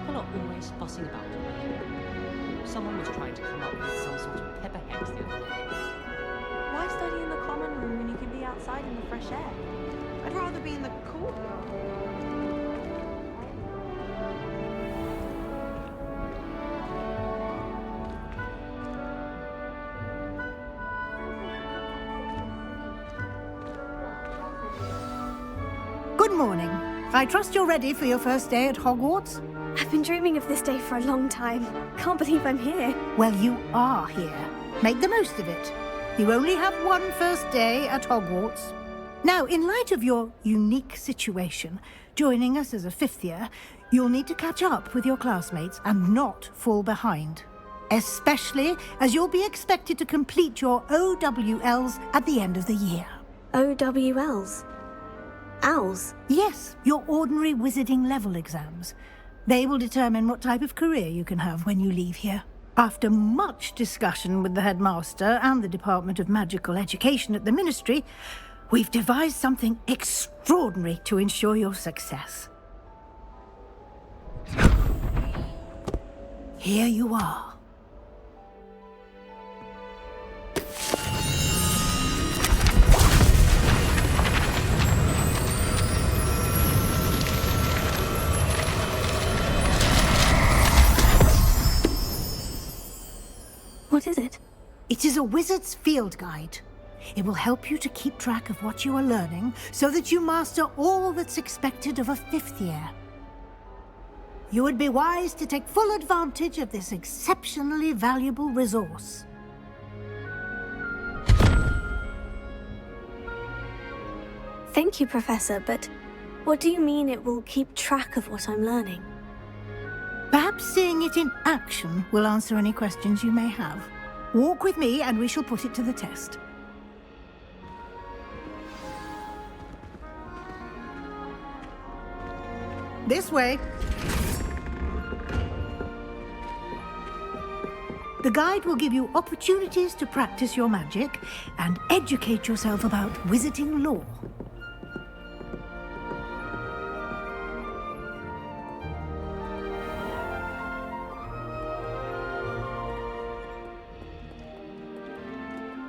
People are always fussing about it. Someone was trying to come up with some sort of pepper hex the other day. Why study in the common room when you could be outside in the fresh air? I'd rather be in the courtyard. Good morning. I trust you're ready for your first day at Hogwarts? I've been dreaming of this day for a long time. Can't believe I'm here. Well, you are here. Make the most of it. You only have one first day at Hogwarts. Now, in light of your unique situation, joining us as a fifth year, you'll need to catch up with your classmates and not fall behind. Especially as you'll be expected to complete your OWLs at the end of the year. OWLs? Owls? Yes, your ordinary wizarding level exams. They will determine what type of career you can have when you leave here. After much discussion with the headmaster and the Department of Magical Education at the Ministry, we've devised something extraordinary to ensure your success. Here you are. What is it? It is a wizard's field guide. It will help you to keep track of what you are learning so that you master all that's expected of a fifth year. You would be wise to take full advantage of this exceptionally valuable resource. Thank you, Professor, but what do you mean it will keep track of what I'm learning? Perhaps seeing it in action will answer any questions you may have. Walk with me and we shall put it to the test. This way. The guide will give you opportunities to practice your magic and educate yourself about wizarding lore.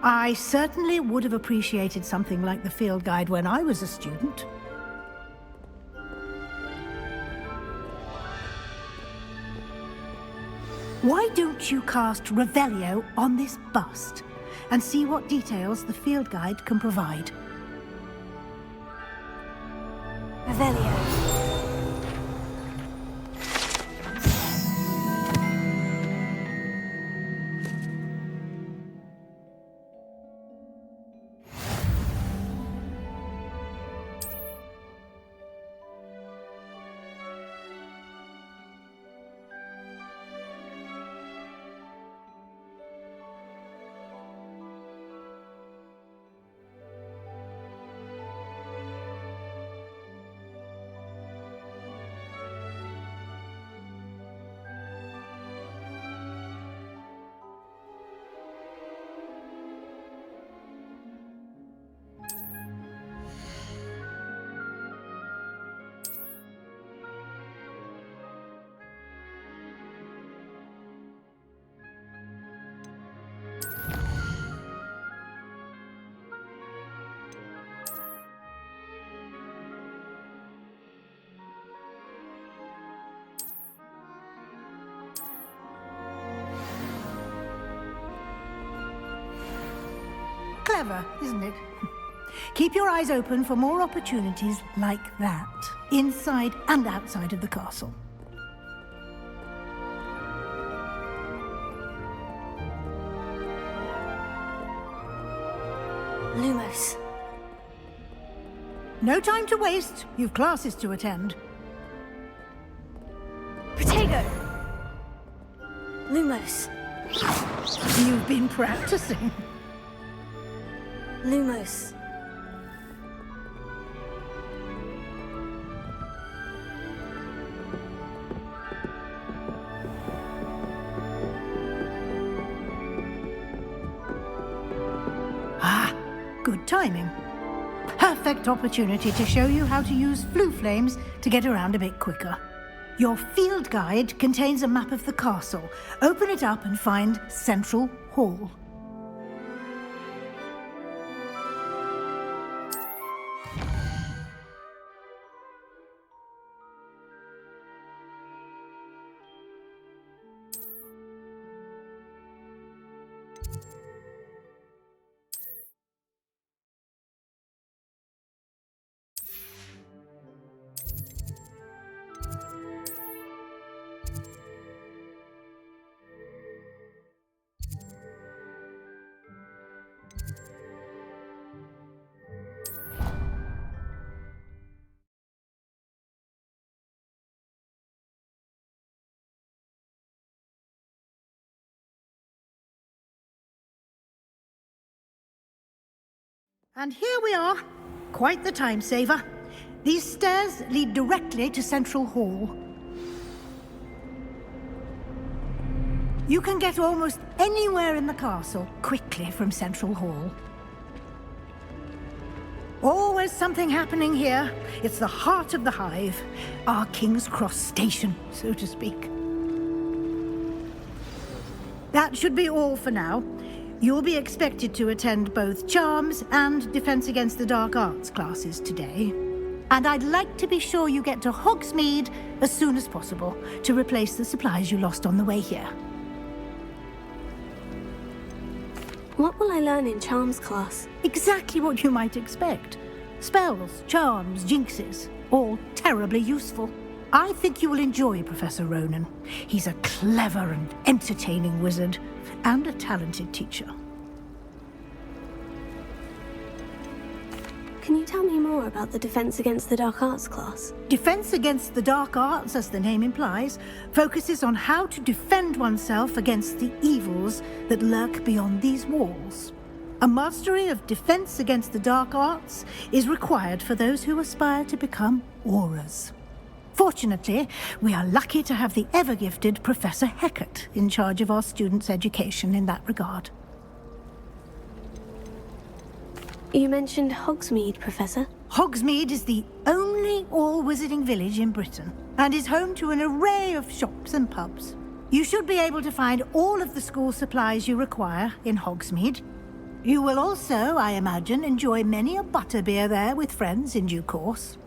I certainly would have appreciated something like the field guide when I was a student. Why don't you cast Revelio on this bust and see what details the field guide can provide? Revelio. Clever, isn't it? Keep your eyes open for more opportunities like that, inside and outside of the castle. Lumos. No time to waste. You've classes to attend. Protego. Lumos. You've been practicing. Lumos. Ah, good timing. Perfect opportunity to show you how to use flue flames to get around a bit quicker. Your field guide contains a map of the castle. Open it up and find Central Hall. And here we are. Quite the time saver. These stairs lead directly to Central Hall. You can get almost anywhere in the castle quickly from Central Hall. Always something happening here. It's the heart of the hive, our King's Cross station, so to speak. That should be all for now. You'll be expected to attend both Charms and Defense Against the Dark Arts classes today. And I'd like to be sure you get to Hogsmeade as soon as possible to replace the supplies you lost on the way here. What will I learn in Charms class? Exactly what you might expect. Spells, charms, jinxes, all terribly useful. I think you will enjoy Professor Ronan. He's a clever and entertaining wizard, and a talented teacher. Can you tell me more about the Defense Against the Dark Arts class? Defense Against the Dark Arts, as the name implies, focuses on how to defend oneself against the evils that lurk beyond these walls. A mastery of Defense Against the Dark Arts is required for those who aspire to become auras. Fortunately, we are lucky to have the ever-gifted Professor Hecat in charge of our students' education in that regard. You mentioned Hogsmeade, Professor. Hogsmeade is the only all-wizarding village in Britain and is home to an array of shops and pubs. You should be able to find all of the school supplies you require in Hogsmeade. You will also, I imagine, enjoy many a butterbeer there with friends in due course.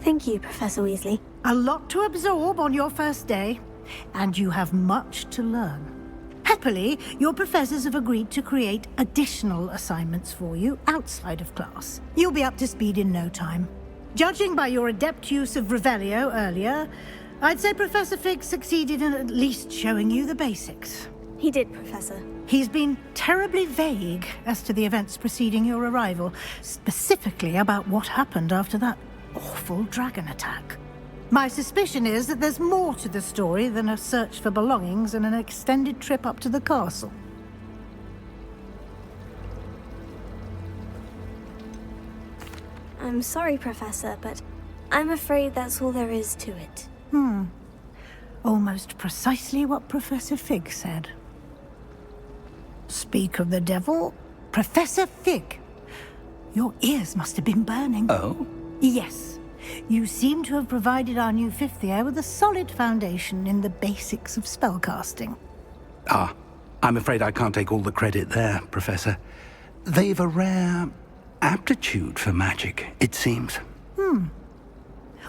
Thank you, Professor Weasley. A lot to absorb on your first day, and you have much to learn. Happily, your professors have agreed to create additional assignments for you outside of class. You'll be up to speed in no time. Judging by your adept use of Revelio earlier, I'd say Professor Fig succeeded in at least showing you the basics. He did, Professor. He's been terribly vague as to the events preceding your arrival, specifically about what happened after that awful dragon attack. My suspicion is that there's more to the story than a search for belongings and an extended trip up to the castle. I'm sorry, Professor, but I'm afraid that's all there is to it. Almost precisely what Professor Fig said. Speak of the devil, Professor Fig. Your ears must have been burning. Oh? Yes. You seem to have provided our new fifth year with a solid foundation in the basics of spellcasting. Ah, I'm afraid I can't take all the credit there, Professor. They've a rare aptitude for magic, it seems.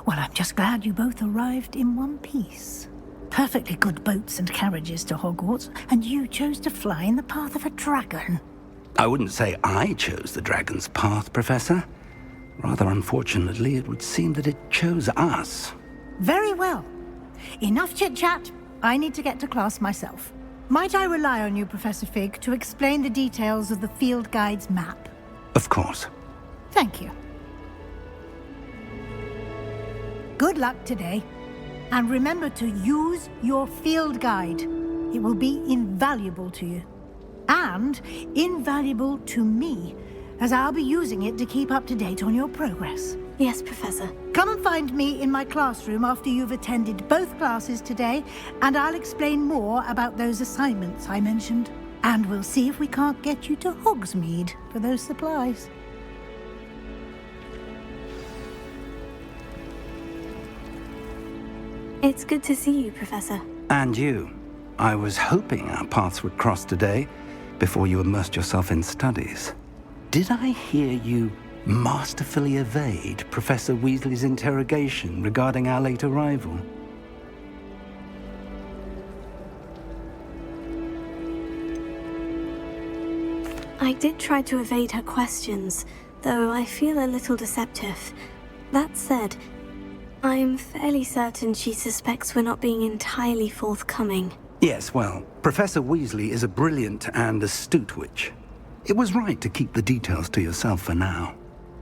Well, I'm just glad you both arrived in one piece. Perfectly good boats and carriages to Hogwarts, and you chose to fly in the path of a dragon. I wouldn't say I chose the dragon's path, Professor. Rather unfortunately, it would seem that it chose us. Very well. Enough chit-chat. I need to get to class myself. Might I rely on you, Professor Fig, to explain the details of the field guide's map? Of course. Thank you. Good luck today. And remember to use your field guide. It will be invaluable to you. And invaluable to me, as I'll be using it to keep up to date on your progress. Yes, Professor. Come and find me in my classroom after you've attended both classes today, and I'll explain more about those assignments I mentioned. And we'll see if we can't get you to Hogsmeade for those supplies. It's good to see you, Professor. And you. I was hoping our paths would cross today, before you immersed yourself in studies. Did I hear you masterfully evade Professor Weasley's interrogation regarding our late arrival? I did try to evade her questions, though I feel a little deceptive. That said, I'm fairly certain she suspects we're not being entirely forthcoming. Yes, well, Professor Weasley is a brilliant and astute witch. It was right to keep the details to yourself for now.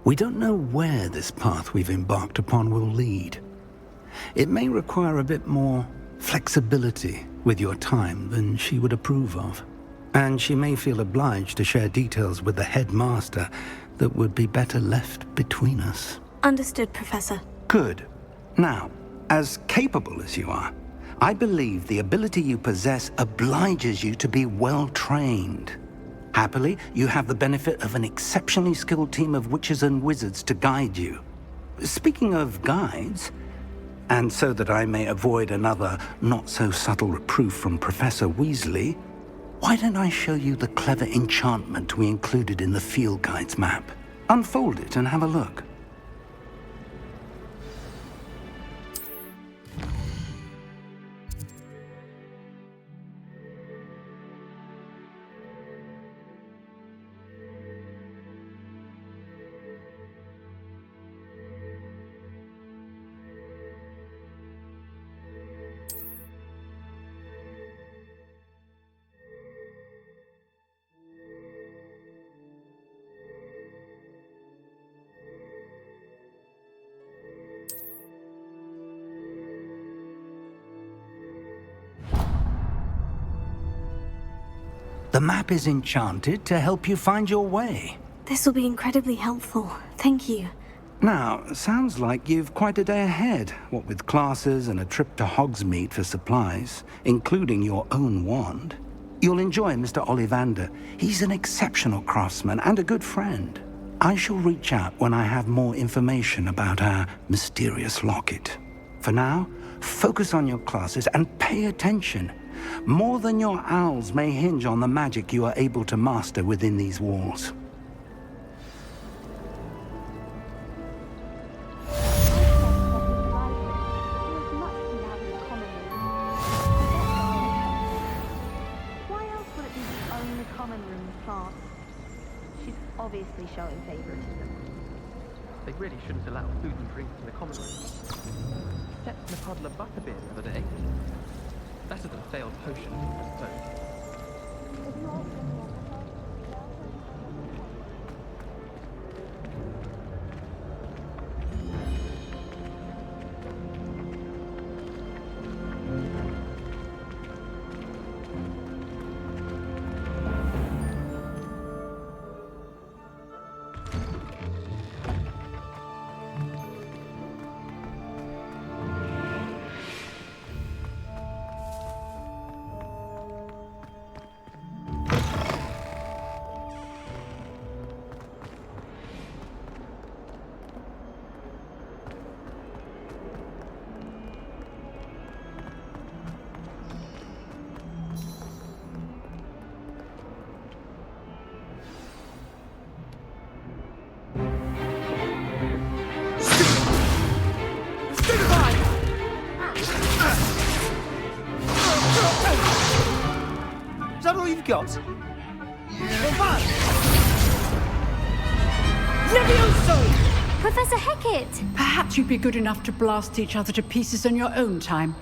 We don't know where this path we've embarked upon will lead. It may require a bit more flexibility with your time than she would approve of. And she may feel obliged to share details with the headmaster that would be better left between us. Understood, Professor. Good. Now, as capable as you are, I believe the ability you possess obliges you to be well trained. Happily, you have the benefit of an exceptionally skilled team of witches and wizards to guide you. Speaking of guides, and so that I may avoid another not-so-subtle reproof from Professor Weasley, why don't I show you the clever enchantment we included in the field guide's map? Unfold it and have a look. The map is enchanted to help you find your way. This will be incredibly helpful. Thank you. Now, sounds like you've quite a day ahead, what with classes and a trip to Hogsmeade for supplies, including your own wand. You'll enjoy Mr. Ollivander. He's an exceptional craftsman and a good friend. I shall reach out when I have more information about our mysterious locket. For now, focus on your classes and pay attention. More than your owls may hinge on the magic you are able to master within these walls. Why else would it be the only common room with plants? She's obviously showing favoritism. They really shouldn't allow food and drink in the common room. Except in a puddle of butterbeer the other day. Better than a failed potion, I suppose. Is that all you've got? Levioso! Professor Hecat! Perhaps you'd be good enough to blast each other to pieces in your own time.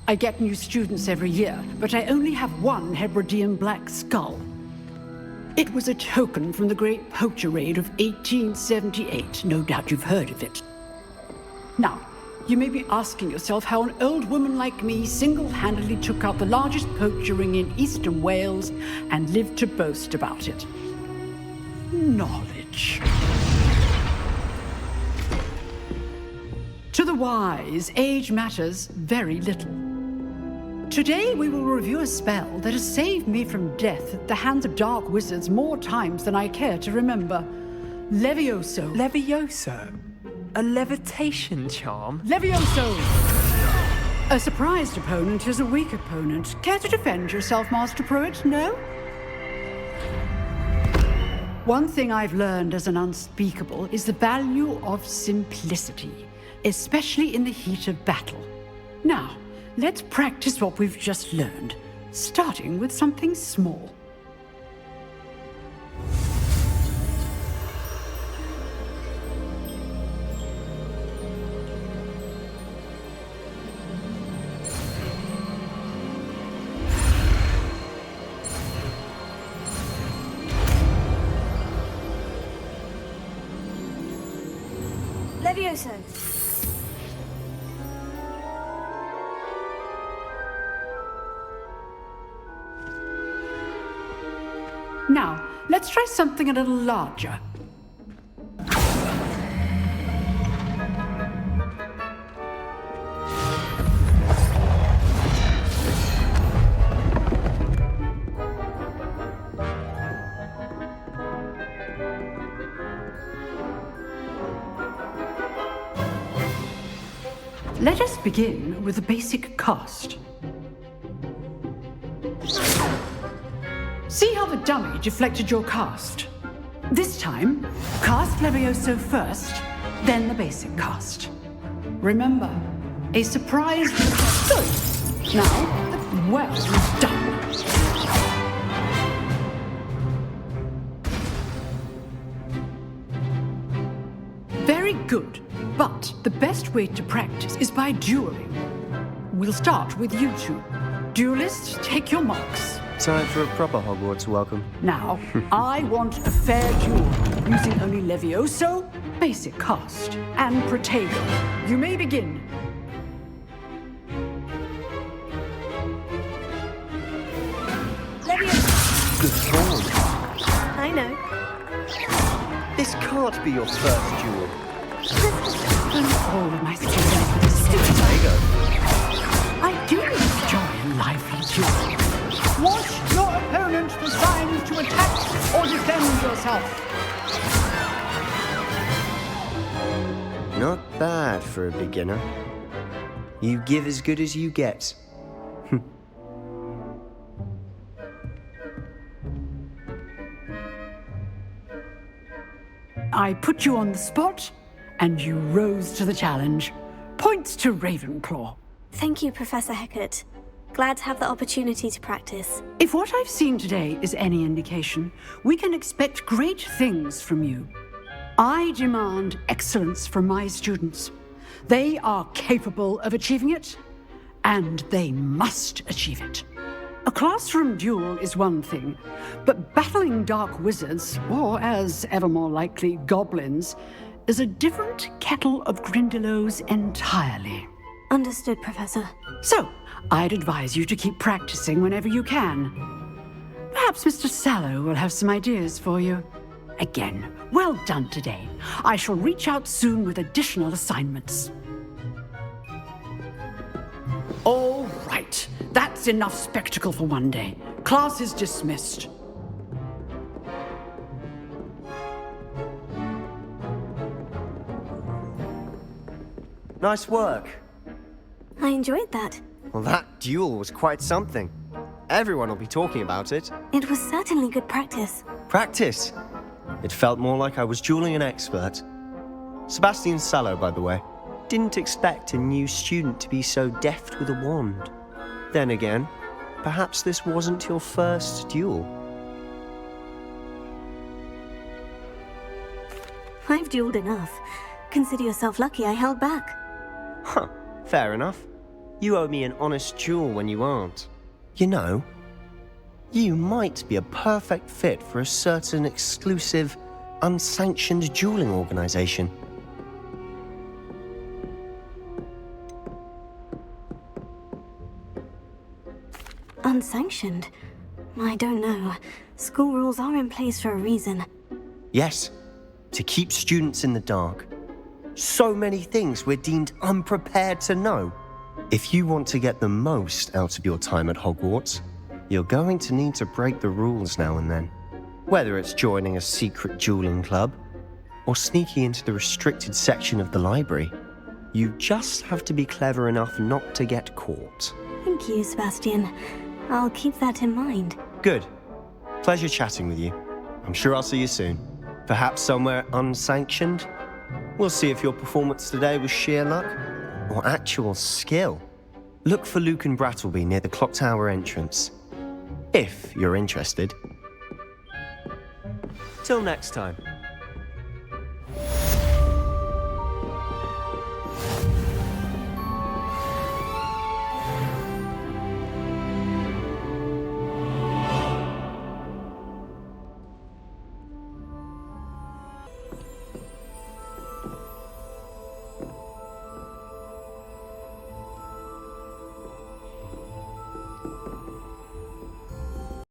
I get new students every year, but I only have one Hebridean black skull. It was a token from the Great Poacher Raid of 1878. No doubt you've heard of it. Now, you may be asking yourself how an old woman like me single-handedly took out the largest poacher ring in eastern Wales and lived to boast about it. Knowledge. To the wise, age matters very little. Today we will review a spell that has saved me from death at the hands of dark wizards more times than I care to remember. A surprised opponent is a weak opponent. Care to defend yourself, Master Pruitt? No? One thing I've learned as an unspeakable is the value of simplicity, especially in the heat of battle. Now, let's practice what we've just learned, starting with something small. Levioso. Now, let's try something a little larger. Let us begin with the basic cast. See how the dummy deflected your cast? This time, cast Levioso first, then the basic cast. Remember, a surprise... Good! Now, well done! Very good. But the best way to practice is by dueling. We'll start with you two. Duelists, take your marks. Time for a proper Hogwarts welcome. Now, I want a fair duel, using only Levioso, basic cast, and Protego. You may begin. Levioso. Good lord. I know. This can't be your first duel. All of my students for this stupid Protego. I do enjoy a lively duel. Watch your opponent for signs to attack or defend yourself. Not bad for a beginner. You give as good as you get. I put you on the spot, and you rose to the challenge. Points to Ravenclaw. Thank you, Professor Hecat. Glad to have the opportunity to practice. If what I've seen today is any indication, we can expect great things from you. I demand excellence from my students. They are capable of achieving it, and they must achieve it. A classroom duel is one thing, but battling dark wizards, or as ever more likely, goblins, is a different kettle of Grindylows entirely. Understood, Professor. So, I'd advise you to keep practicing whenever you can. Perhaps Mr. Sallow will have some ideas for you. Again, well done today. I shall reach out soon with additional assignments. All right, that's enough spectacle for one day. Class is dismissed. Nice work. I enjoyed that. Well, that duel was quite something. Everyone will be talking about it. It was certainly good practice. Practice. It felt more like I was dueling an expert. Sebastian Sallow, by the way. Didn't expect a new student to be so deft with a wand. Then again, perhaps this wasn't your first duel. I've dueled enough. Consider yourself lucky I held back. Huh, fair enough. You owe me an honest duel when you aren't. You know, you might be a perfect fit for a certain exclusive, unsanctioned dueling organization. Unsanctioned? I don't know. School rules are in place for a reason. Yes, to keep students in the dark. So many things we're deemed unprepared to know. If you want to get the most out of your time at Hogwarts, you're going to need to break the rules now and then. Whether it's joining a secret dueling club, or sneaking into the restricted section of the library. You just have to be clever enough not to get caught. Thank you, Sebastian. I'll keep that in mind. Good. Pleasure chatting with you. I'm sure I'll see you soon. Perhaps somewhere unsanctioned? We'll see if your performance today was sheer luck or actual skill. Look for Luke and Brattleby near the clock tower entrance. If you're interested. Till next time.